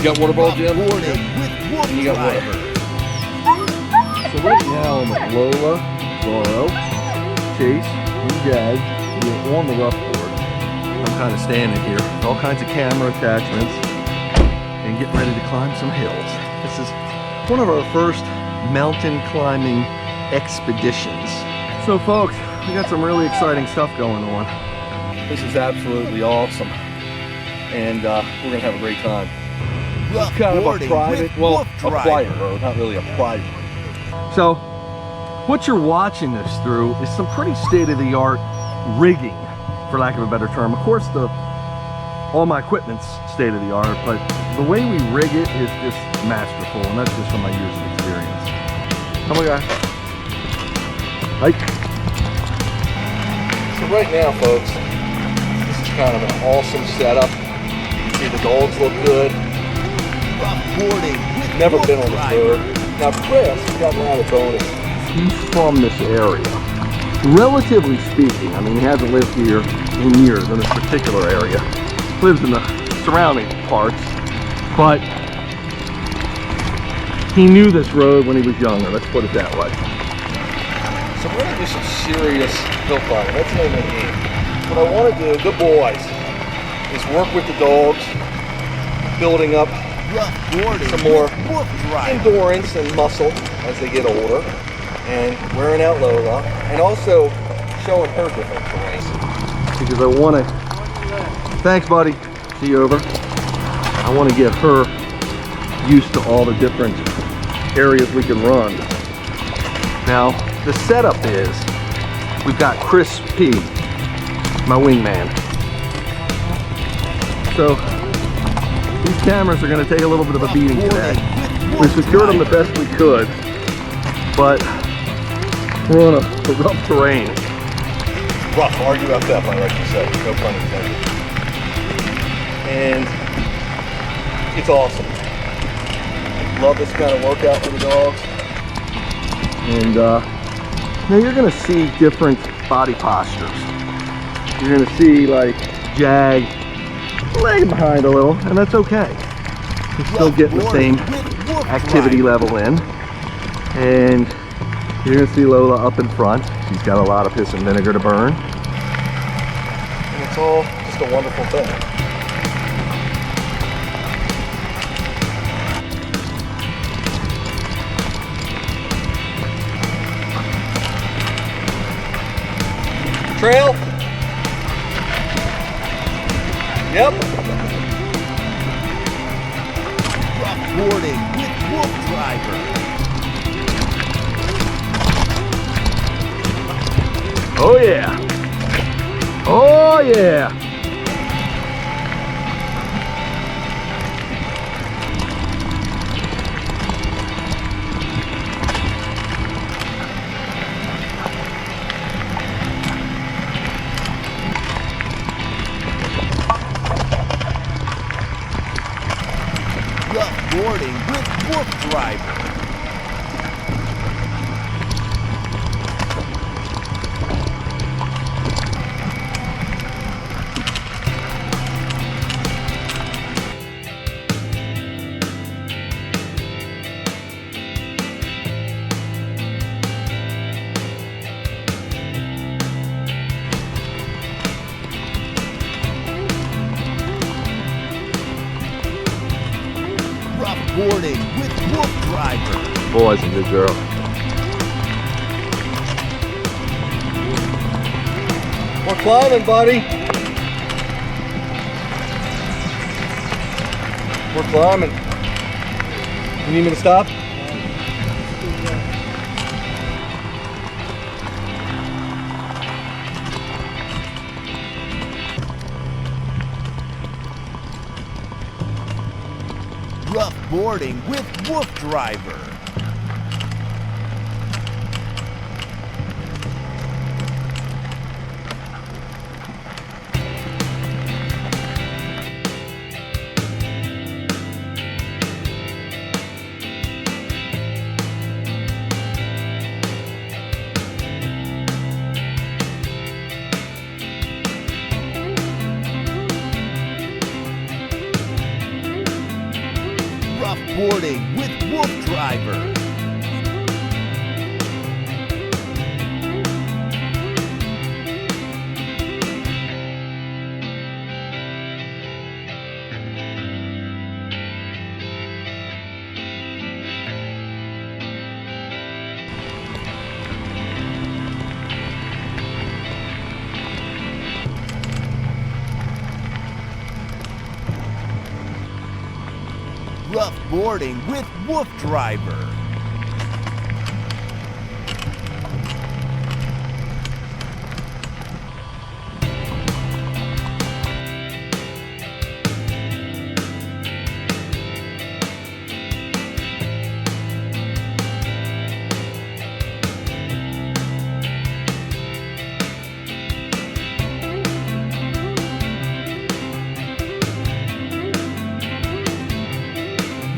You got water ball, Jim? And you got water. So right now I'm with Lola, Zorro, Chase, and Jag. We're on the RuFF board. I'm kind of standing here, all kinds of camera attachments, and getting ready to climb some hills. This is one of our first mountain climbing expeditions. So folks, we got some really exciting stuff going on. This is absolutely awesome, and we're gonna have a great time. It's kind of a private, well, a quiet road, not really a private. So, what you're watching this through is some pretty state-of-the-art rigging, for lack of a better term. Of course, all my equipment's state-of-the-art, but the way we rig it is just masterful, and that's just from my years of experience. Oh my God. Hi. So right now, folks, this is kind of an awesome setup. You can see the dogs look good. Never been on this road. Now Chris, we got an added bonus. He's from this area. Relatively speaking, I mean, he hasn't lived here in years in this particular area. Lives in the surrounding parts, but he knew this road when he was younger, let's put it that way. So we're gonna do some serious hill climbing. That's the name of the game. What I want to do, good boys, is work with the dogs, building up some more endurance and muscle as they get older, and wearing out Lola, and also showing her different terrains. Because I want to, thanks buddy, see you over. I want to get her used to all the different areas we can run. Now, the setup is, we've got Chris P, my wingman. So, these cameras are going to take a little bit of a beating today. We secured them the best we could, but we're on a rough terrain. Rough, RuFF, I like to say, no pun intended. And it's awesome. Love this kind of workout for the dogs. And now you're going to see different body postures. You're going to see like Jag lagging behind a little, and that's okay. He's still getting the same activity level in. And you're going to see Lola up in front. She's got a lot of piss and vinegar to burn. And it's all just a wonderful thing. Trail? Yep. Boarding with WoofDriver. Oh yeah. Oh yeah. Boarding with WoofDriver. Boarding with WoofDriver. Boy's a good girl. We're climbing, buddy. We're climbing. You need me to stop? RuFF boarding with WoofDriver. boarding with WoofDriver. RuFF boarding with WoofDriver.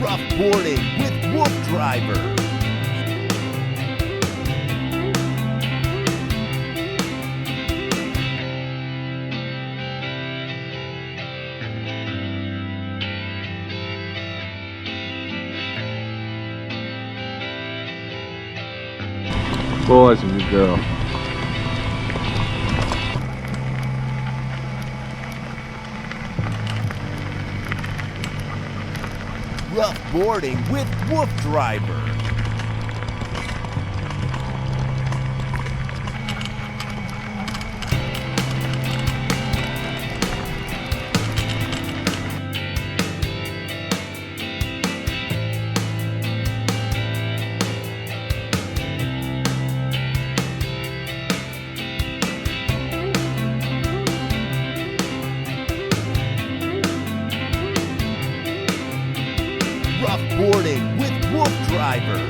RuFF boarding with WoofDriver. Boys and girl. RuFF boarding with WoofDriver. RuFF boarding with WoofDriver.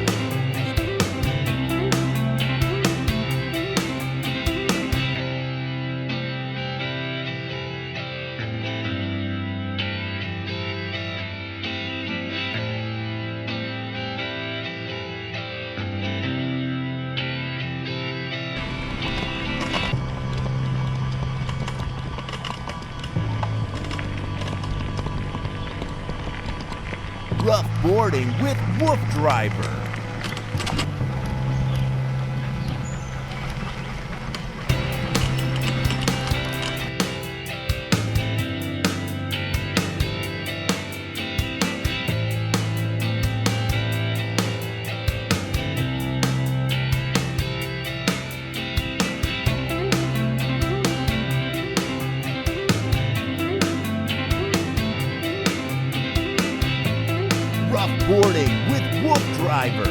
RuFF boarding with WoofDriver. RuFF boarding with WoofDriver.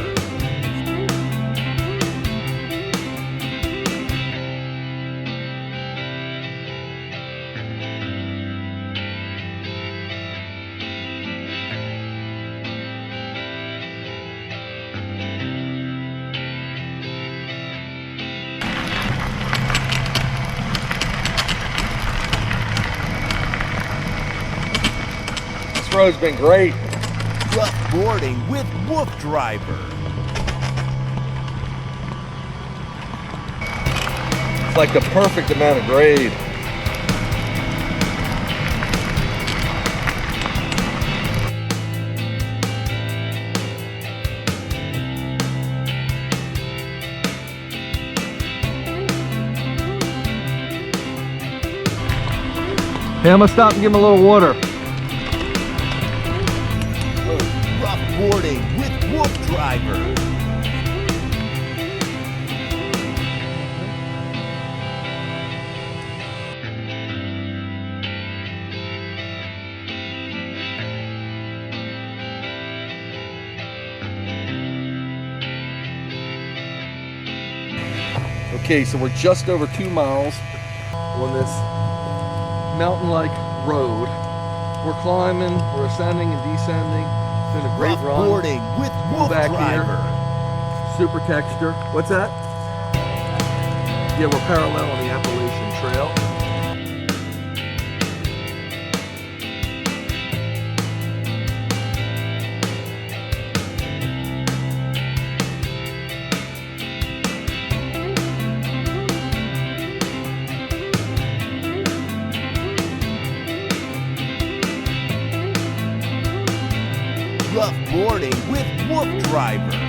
This road's been great. RuFF boarding with WoofDriver. It's like the perfect amount of grade. Hey, I'm gonna stop and give him a little water. RuFF boarding with WoofDriver. Okay, so we're just over 2 miles on this mountain-like road. We're climbing, we're ascending and descending. It's been a great RuFF run. boarding with Back here. WoofDriver. Super texture. What's that? Yeah, we're parallel on the Appalachian Trail. RuFF boarding WoofDriver.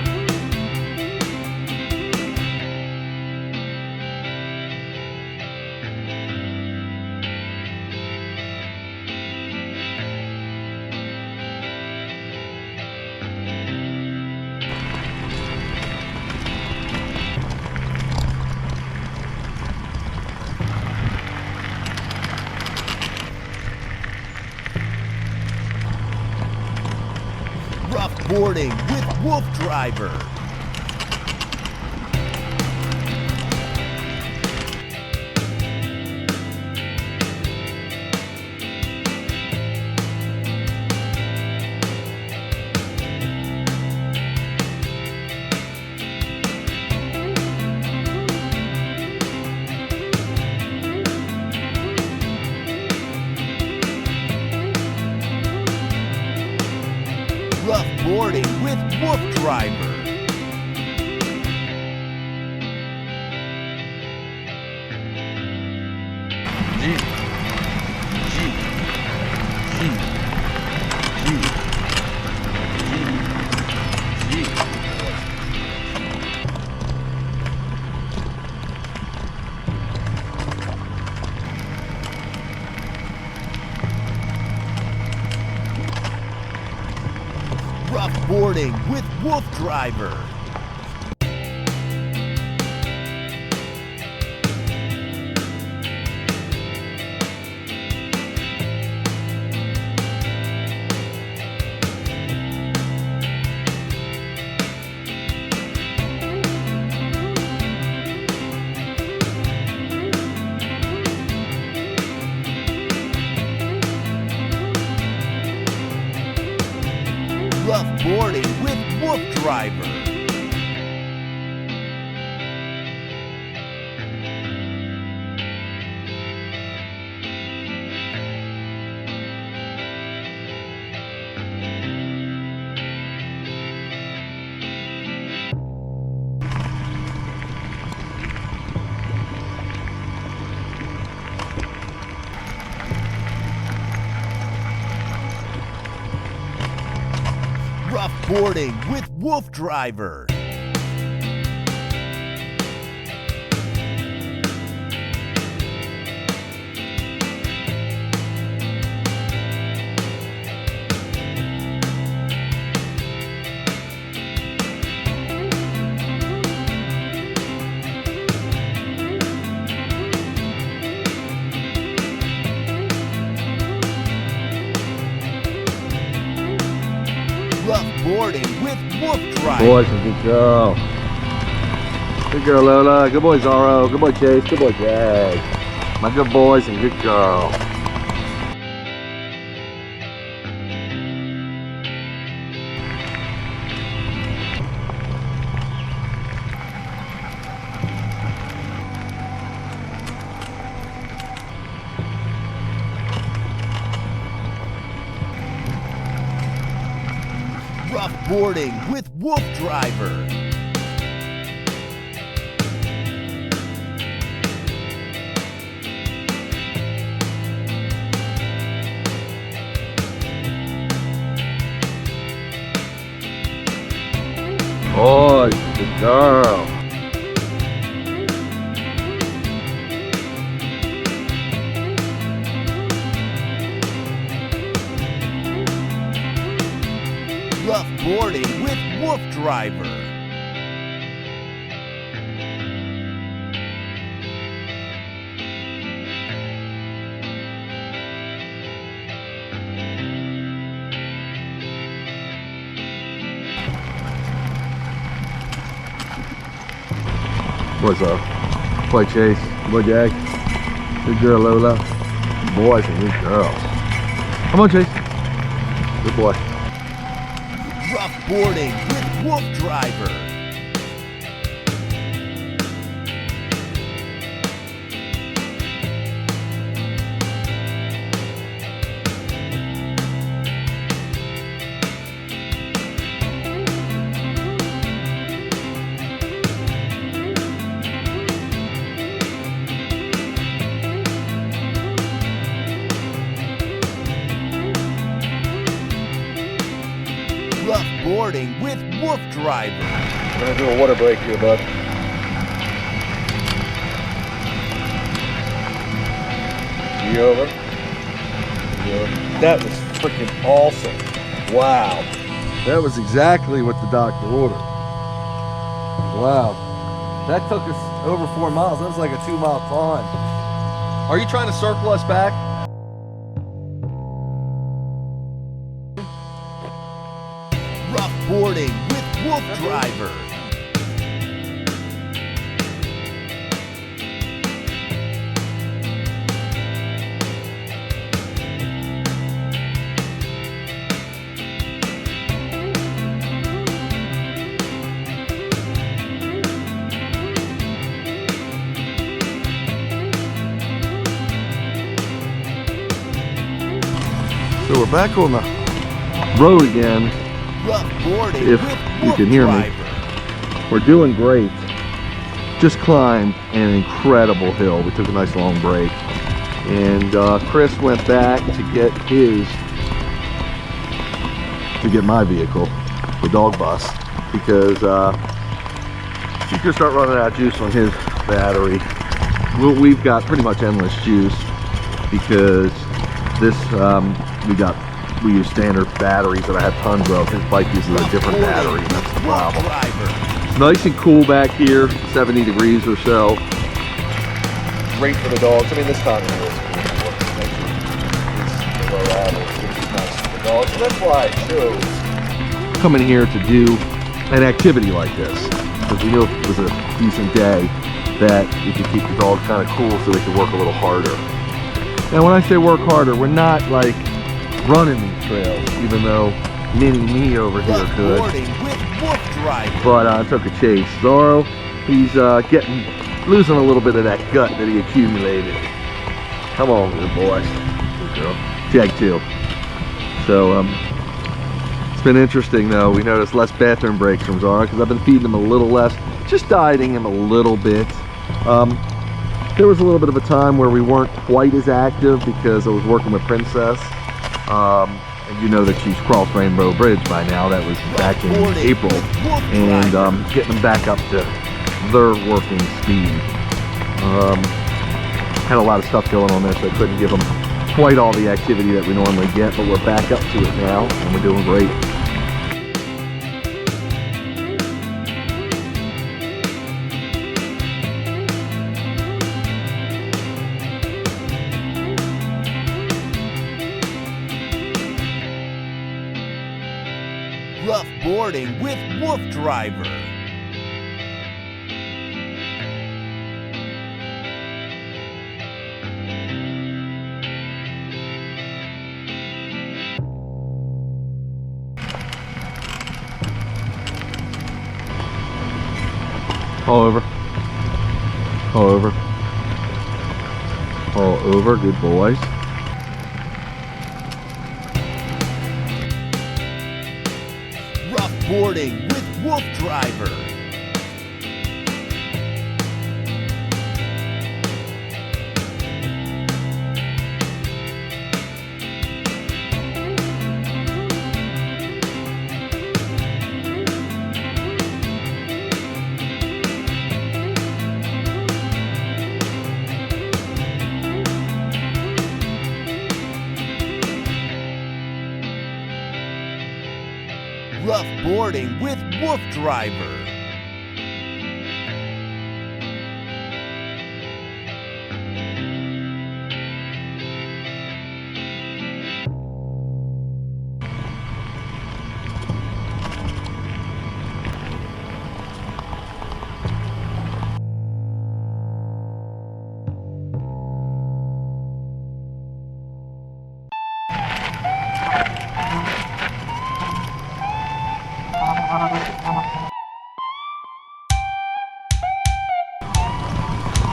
Rough boarding with WoofDriver. Rough boarding with WoofDriver. G. G. G. G. G. Rough boarding with WoofDriver. Rough boarding with WoofDriver. Rough boarding with WoofDriver. Rough boarding with WoofDriver. Boys, a good girl. Good girl, Lola. Good boy, Zorro. Good boy, Chase. Good boy, Jag. My good boys and good girl. Rough boarding with WoofDriver. Boys, good girl. Rough boarding with WoofDriver. What's up? Good boy, Chase. Good boy, Jag. Good girl, Lola. Good boys and good girls. Come on, Chase. Good boy. Rough boarding with WoofDriver. Rough boarding with WoofDriver. I'm gonna do a water break here, bud. Knee over. Knee over. That was freaking awesome. Wow. That was exactly what the doctor ordered. Wow. That took us over 4 miles. That was like a 2-mile climb. Are you trying to circle us back? Rough boarding with WoofDriver. So we're back on the road again. Rough boarding If with you can hear me. WoofDriver. We're doing great. Just climbed an incredible hill. We took a nice long break. And Chris went back to get my vehicle, the dog bus, because he's gonna start running out of juice on his battery. We've got pretty much endless juice because this we use standard batteries that I have tons of. His bike uses a different battery, and that's the problem. WoofDriver. Nice and cool back here, 70 degrees or so. Great for the dogs. I mean, this time of year is the low average, which is nice for the dogs. And that's why I chose. Coming here to do an activity like this, because we knew if it was a decent day that we could keep the dogs kind of cool so they could work a little harder. Now when I say work harder, we're not like running these trails, even though mini me over here Rough could. boarding with WoofDriver. But I took a chase. Zorro, he's losing a little bit of that gut that he accumulated. Come on, good boy. Good girl. Jag too. So it's been interesting though. We noticed less bathroom breaks from Zorro because I've been feeding him a little less, just dieting him a little bit. There was a little bit of a time where we weren't quite as active because I was working with Princess. And you know that she's crossed Rainbow Bridge by now. That was back in April. And getting them back up to their working speed. Had a lot of stuff going on there, so I couldn't give them quite all the activity that we normally get, but we're back up to it now, and we're doing great. Rough boarding with WoofDriver. All over. All over. All over. Good boys. Rough boarding with WoofDriver. Rough boarding with WoofDriver.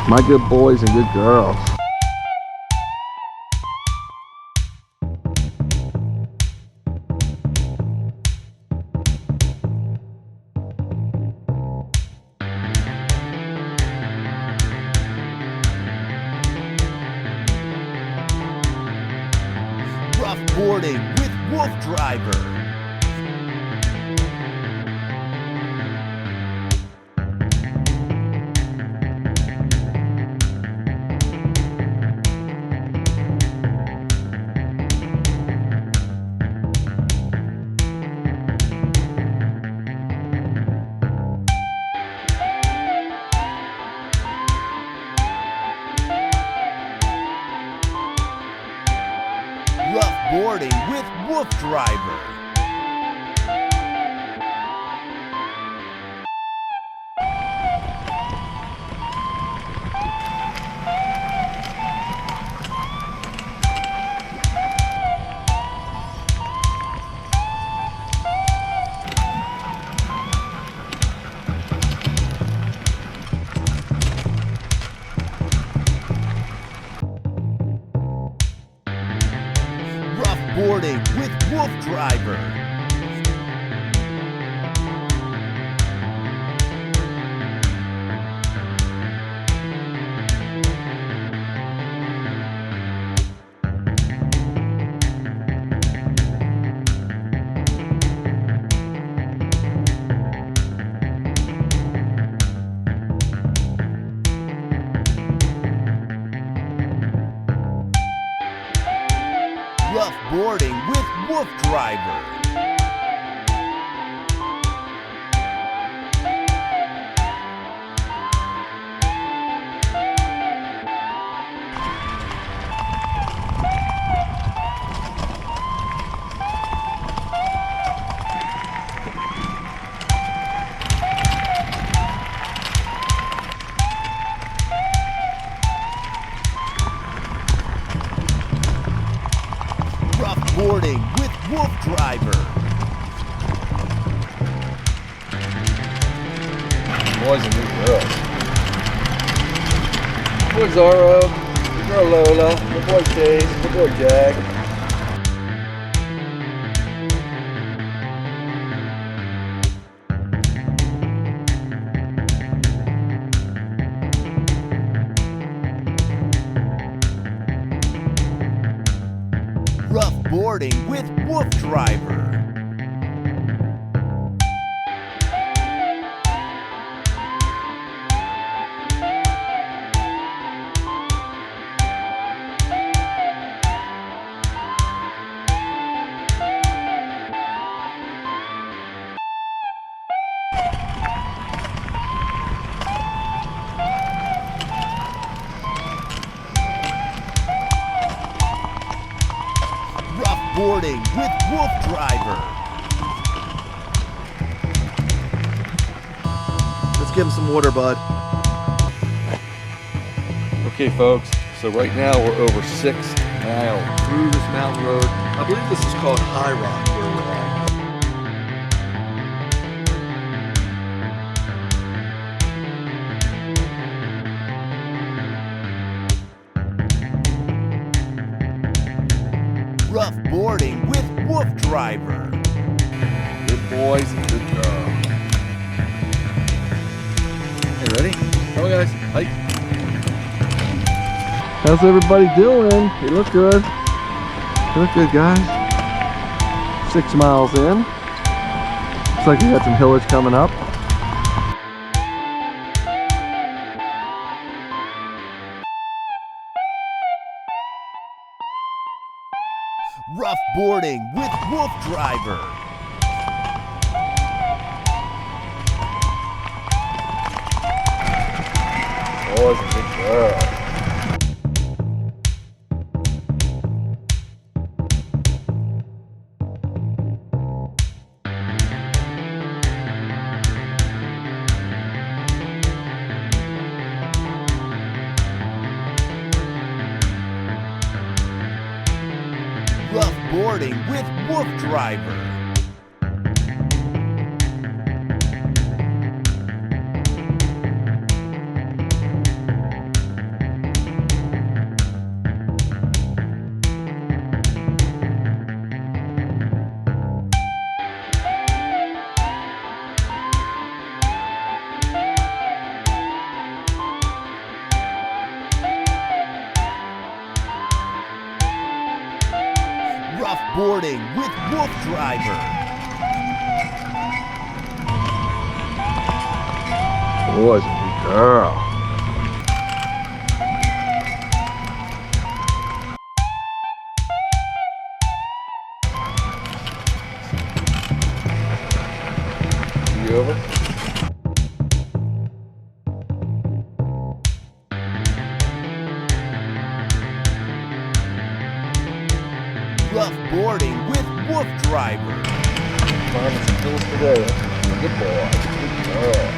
My good boys and good girls. Rough boarding with WoofDriver. boarding with WoofDriver. Boarding with WoofDriver. Rough boarding with WoofDriver. Boarding with WoofDriver. Boys and good girls. Good boy Zorro, good girl Lola, good boy Chase, good boy Jack. Rough boarding with WoofDriver. Boarding with WoofDriver. Let's give him some water, bud. Okay, folks, so right now we're over 6 miles through this mountain road. I believe this is called High Rock where we're at. Rough boarding with WoofDriver. Good boys and good girls. Hey, ready? Come on, guys. Hike. How's everybody doing? You look good. You look good, guys. 6 miles in. Looks like we got some hillage coming up. Rough boarding with WoofDriver. Boys and good girls. Rough boarding with WoofDriver. Rough boarding with WoofDriver. Boys and good girl. You over? Rough boarding with WoofDriver. Climbing some hills today. Good boy. Good girl.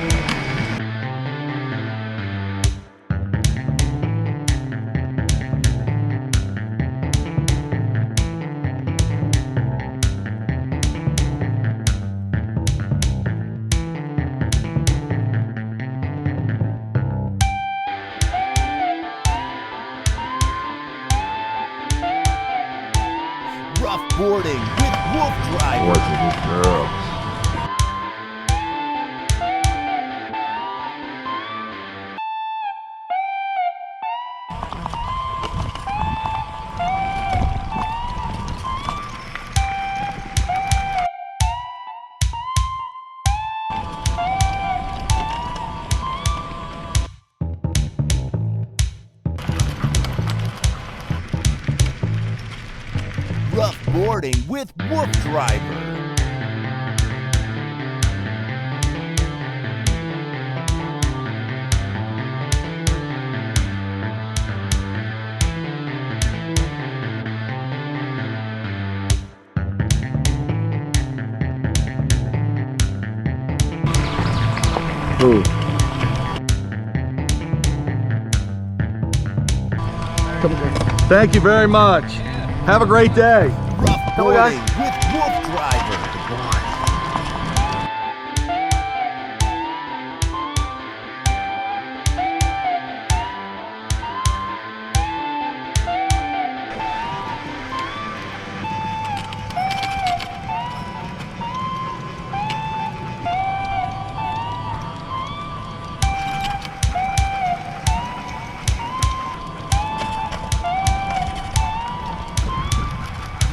Rough boarding with WoofDriver. Boys are good girls. Rough boarding with WoofDriver. Ooh. Thank you very much. Have a great day. Rough Come on, guys. boarding with WoofDriver.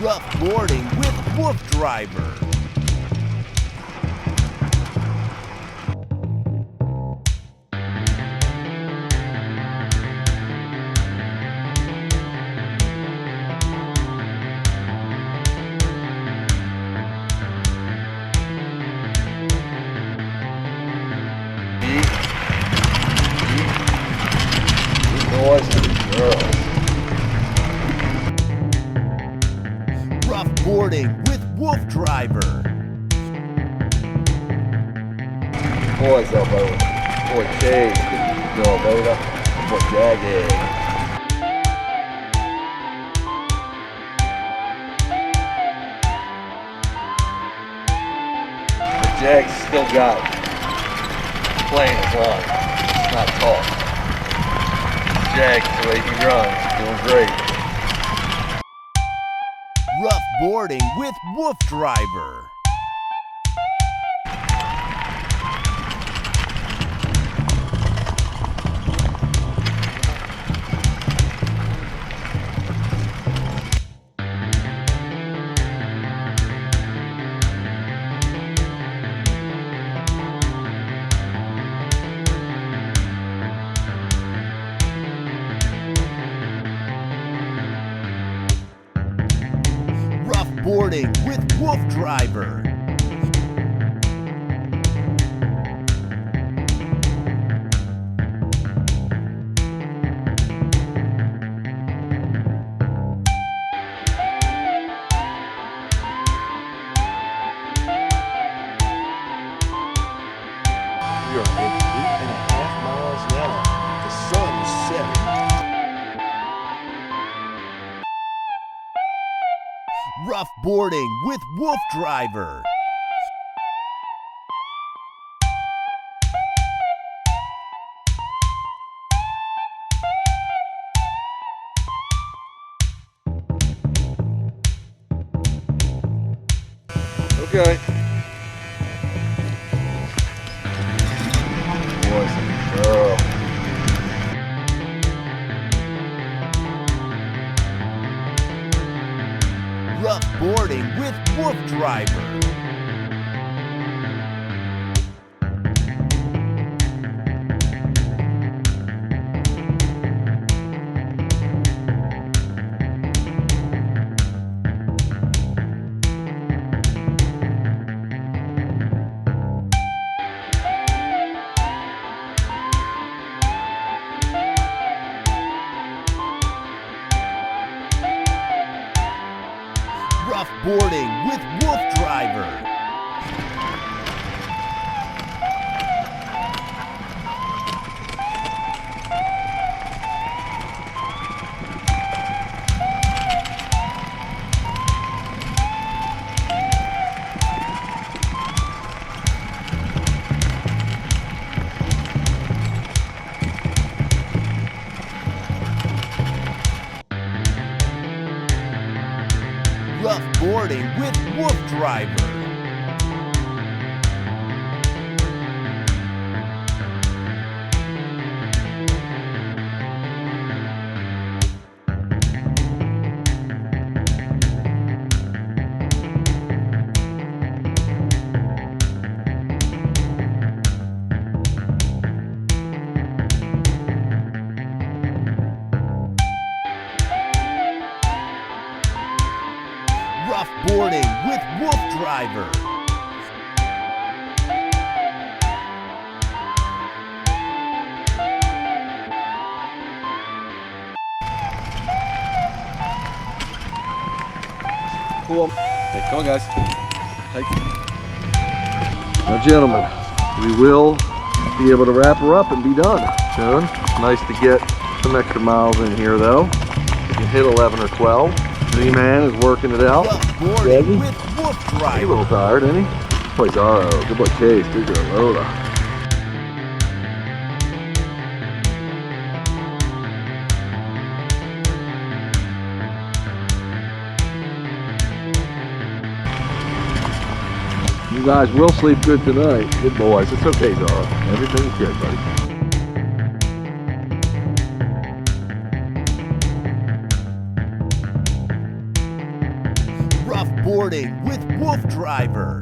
Rough boarding with WoofDriver. Boys are good girls. Rough boarding with WoofDriver. Boys, elbow. Boy, Chase. Good girl, Boda. Boy, Jagged. The Jag's still got it. Playing is on. It's not tall. Jag, the way he runs, doing great. Rough boarding with WoofDriver. Rough boarding with WoofDriver. We are at 8.5 miles now. The sun is setting. Rough boarding with WoofDriver. Okay. Boys are good girl. Rough boarding with WoofDriver. Rough boarding with WoofDriver. Rough boarding with WoofDriver. Rough boarding with WoofDriver. Cool. Hey, come on, guys. Hey. Now, gentlemen, we will be able to wrap her up and be done soon. Nice to get some extra miles in here, though. We can hit 11 or 12. Z-Man is working it out. Rough boarding with WoofDriver. He's a little tired, isn't he? Good boy Zaro. Good boy Chase. Good girl Lola. You guys will sleep good tonight. Good boys. It's okay, Zaro. Everything's good, buddy. Rough boarding with WoofDriver.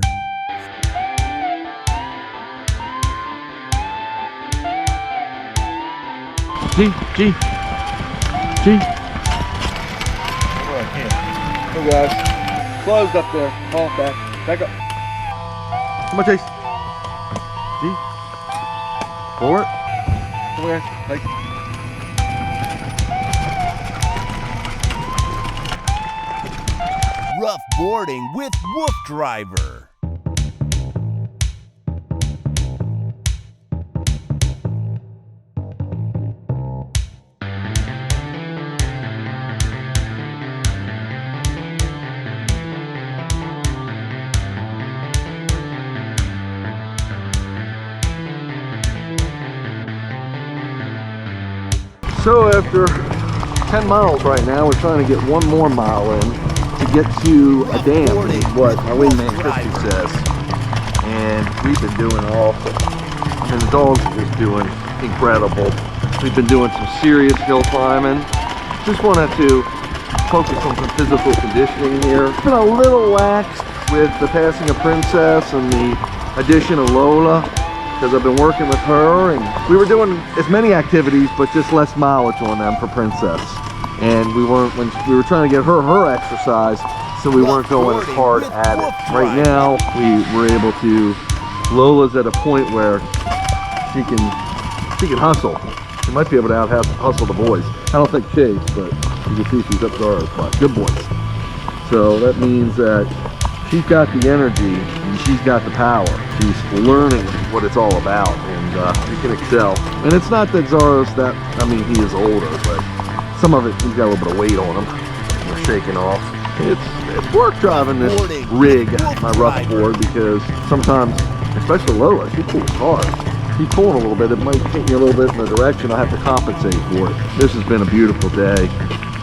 G. Come on, here. Come guys. Closed up there. Oh, back up. Come on, Chase. G. Forward. Come on, guys. Hey. Rough boarding with WoofDriver. So after 10 miles right now, we're trying to get one more mile in to get to a dam, is what my wingman Christy says. And we've been doing awesome. And the dogs are just doing incredible. We've been doing some serious hill climbing. Just wanted to focus on some physical conditioning here. It's been a little lax with the passing of Princess and the addition of Lola, because I've been working with her, and we were doing as many activities but just less mileage on them for Princess. And we were trying to get her exercise, so we weren't going as hard at it. Right now we were able to, Lola's at a point where she can hustle. She might be able to hustle the boys. I don't think Chase, but you can see she's up to our spot. Good boys. So that means that she's got the energy and she's got the power. She's learning what it's all about, and you can excel. And it's not that Zaro's that, I mean, he is older, but some of it, he's got a little bit of weight on him. We're shaking off. It's work driving this rig, my rough board, because sometimes, especially Lola, she pulls hard. She's pulling a little bit, it might take me a little bit in the direction, I have to compensate for it. This has been a beautiful day.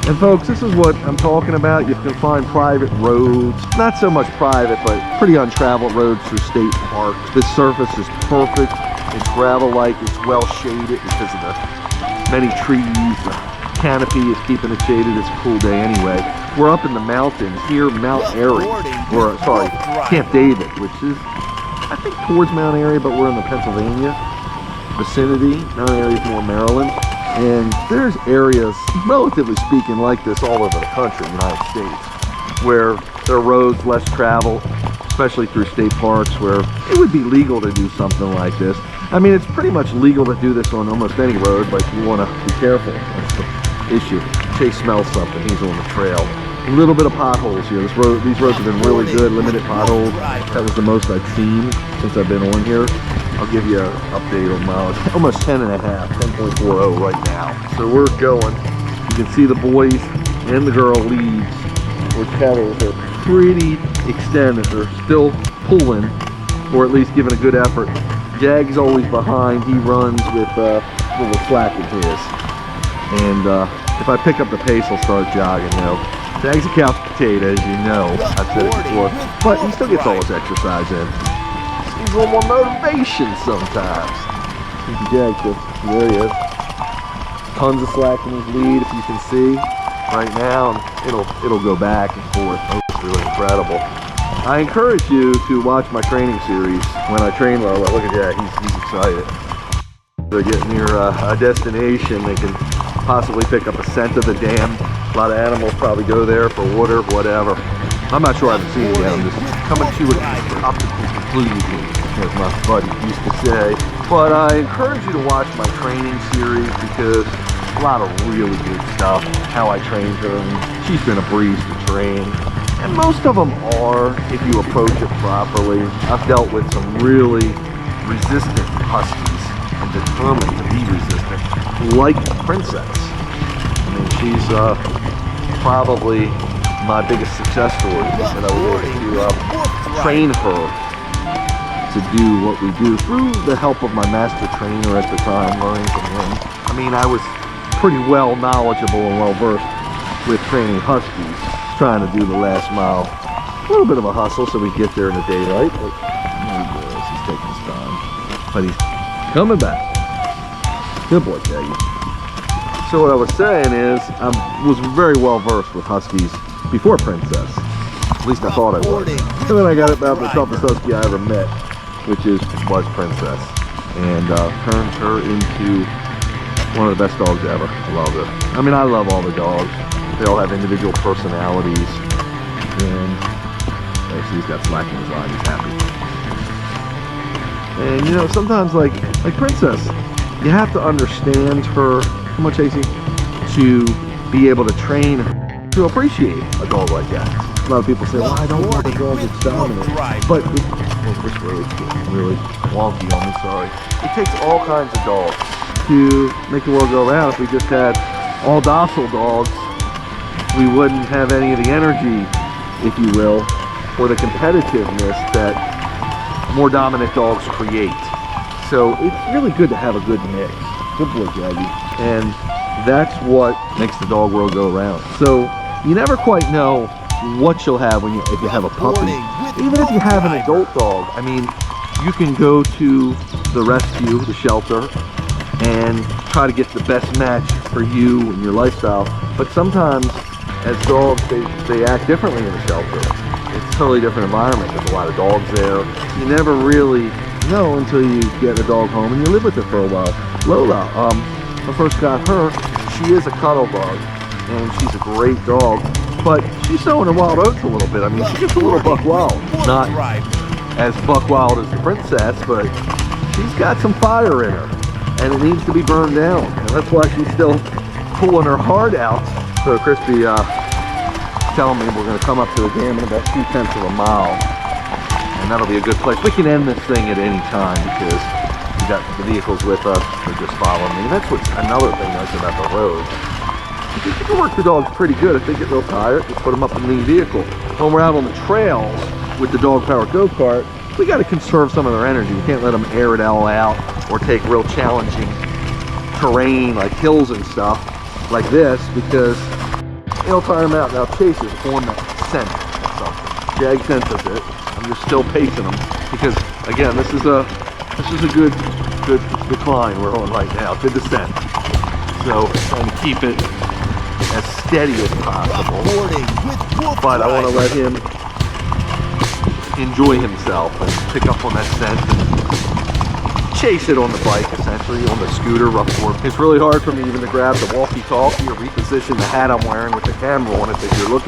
And folks, this is what I'm talking about. You can find private roads, not so much private, but pretty untraveled roads through state parks. This surface is perfect. It's gravel-like, it's well shaded because of the many trees. The canopy is keeping it shaded. It's a cool day anyway. We're up in the mountains here, Mount Airy, or sorry, Camp David, which is, I think, towards Mount Airy, but we're in the Pennsylvania vicinity. Mount Airy is more Maryland. And there's areas, relatively speaking, like this all over the country, United States, where there are roads less traveled, especially through state parks, where it would be legal to do something like this. I mean, it's pretty much legal to do this on almost any road, but you want to be careful. That's the issue. Chase smells something. He's on the trail. A little bit of potholes here. These roads have been really good, limited potholes. That was the most I've seen since I've been on here. I'll give you an update on mileage. Almost 10.5, 10.40 right now. So we're going. You can see the boys and the girl leads or tethers are pretty extended. They're still pulling, or at least giving a good effort. Jag's always behind. He runs with a little slack in his. And if I pick up the pace, I'll start jogging now. Jag's a couch potato, as you know. I've said it before. But he still gets all his exercise in. Just needs a little more motivation sometimes. Jag, there he is. Tons of slack in his lead, if you can see right now. It'll go back and forth. Oh, it's really incredible. I encourage you to watch my training series. When I train Lola, look at that, he's excited. They're getting near a destination. They can possibly pick up a scent of the dam. A lot of animals probably go there for water, whatever. I'm not sure, I haven't seen it yet. I'm just coming to an optical conclusion, as my buddy used to say. But I encourage you to watch my training series because a lot of really good stuff. How I trained her, and she's been a breeze to train. And most of them are, if you approach it properly. I've dealt with some really resistant Huskies and determined to be resistant, like Princess. I mean, she's probably my biggest success story, that I was able to train her to do what we do through the help of my master trainer at the time, learning from him. I mean, I was pretty well knowledgeable and well versed with training Huskies, trying to do the last mile. A little bit of a hustle so we get there in the daylight, but he's taking his time. But he's coming back. Good boy, Jaggy. So what I was saying is, I was very well versed with Huskies before Princess. At least I thought I was. And then I got about the toughest Husky I ever met, which was Princess. And turned her into one of the best dogs ever. I love her. I mean, I love all the dogs. They all have individual personalities. And actually, he's got slack in his eye. He's happy. And you know, sometimes like Princess, you have to understand her. Come on, Chasey. To be able to train her to appreciate a dog like that. A lot of people say, well, I don't want a dog that's dominant. But this road's getting really wonky on me, sorry. It takes all kinds of dogs to make the world go round. If we just had all docile dogs, we wouldn't have any of the energy, if you will, or the competitiveness that more dominant dogs create. So it's really good to have a good mix. Good boy, Jaggy. And that's what makes the dog world go around. So you never quite know what you'll have if you have a puppy. Even if you have an adult dog, I mean, you can go to the rescue, the shelter, and try to get the best match for you and your lifestyle. But sometimes, as dogs, they act differently in the shelter. It's a totally different environment. There's a lot of dogs there. You never really know until you get a dog home and you live with it for a while. Lola, when I first got her, she is a cuddle dog, and she's a great dog, but she's showing her wild oats a little bit. I mean, she gets a little buck wild. Not as buck wild as the Princess, but she's got some fire in her, and it needs to be burned down. And that's why she's still pulling her heart out. So Crispy telling me we're going to come up to the dam in about 2/10 of a mile, and that'll be a good place. We can end this thing at any time because we got the vehicles with us. They're just following me. And that's what's another thing nice about the road. You can work the dogs pretty good. If they get real tired, just put them up in the vehicle. When we're out on the trails with the dog powered go-kart, we got to conserve some of their energy. We can't let them air it all out or take real challenging terrain like hills and stuff like this because it'll tire them out. Now Chase is on that scent of something. Jag senses it. I'm just still pacing them because again, this is a good decline we're on right now. Good descent. So trying to keep it as steady as possible. But I want to let him enjoy himself and pick up on that scent and chase it on the bike, essentially, on the scooter, rough board. It's really hard for me even to grab the walkie-talkie or reposition the hat I'm wearing with the camera on it that you're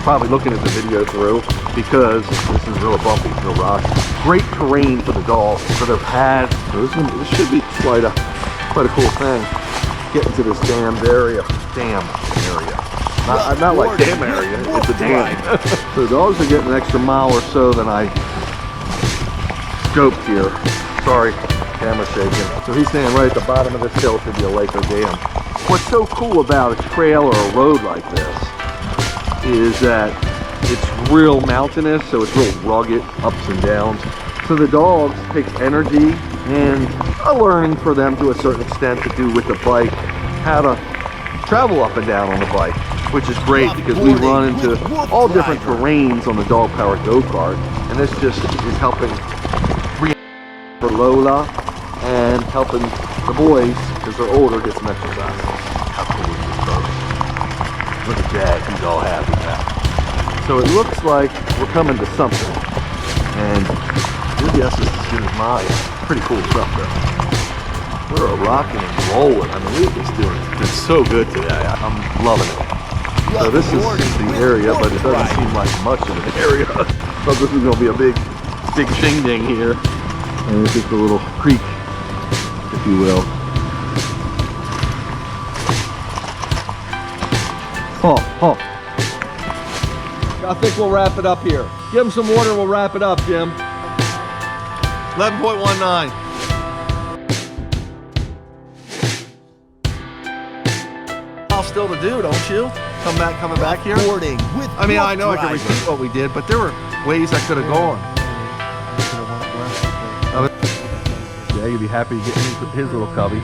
probably looking at the video through because this is real bumpy, real rocky. Great terrain for the dogs, for their pads. So this should be quite a cool thing. Getting to this dam area. Not like dam area, it's a dam. So the dogs are getting an extra mile or so than I scoped here. Sorry, camera shaking. So he's standing right at the bottom of this hill, should be a lake or dam. What's so cool about a trail or a road like this is that it's real mountainous, so it's real rugged, ups and downs. So the dogs take energy and a learning for them to a certain extent to do with the bike, how to travel up and down on the bike, which is great because we run into all different terrains on the dog powered go-kart, and this just is helping for Lola and helping the boys, because they're older, get some exercise. How cool is this, folks? Look at Dad, he's all happy now. So it looks like we're coming to something, and your guess is as good as mine. Pretty cool stuff though. We're rocking and rolling. I mean, we're just doing it's so good today. I'm loving it. So this is the area, but it doesn't seem like much of an area. So this is gonna be a big shing-ding here. And it's just a little creek, if you will. I think we'll wrap it up here. Give him some water, we'll wrap it up, Jim. 11.19. Still to do, don't you? Coming back here. I mean, I know I can repeat what we did, but there were ways I could have gone. Yeah, you'd be happy to get his little cubby.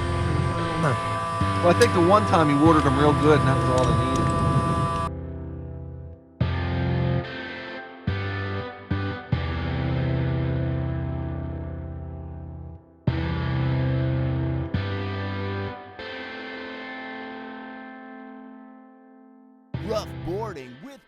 Well, I think the one time he watered them real good, and that was all they needed. Rough boarding with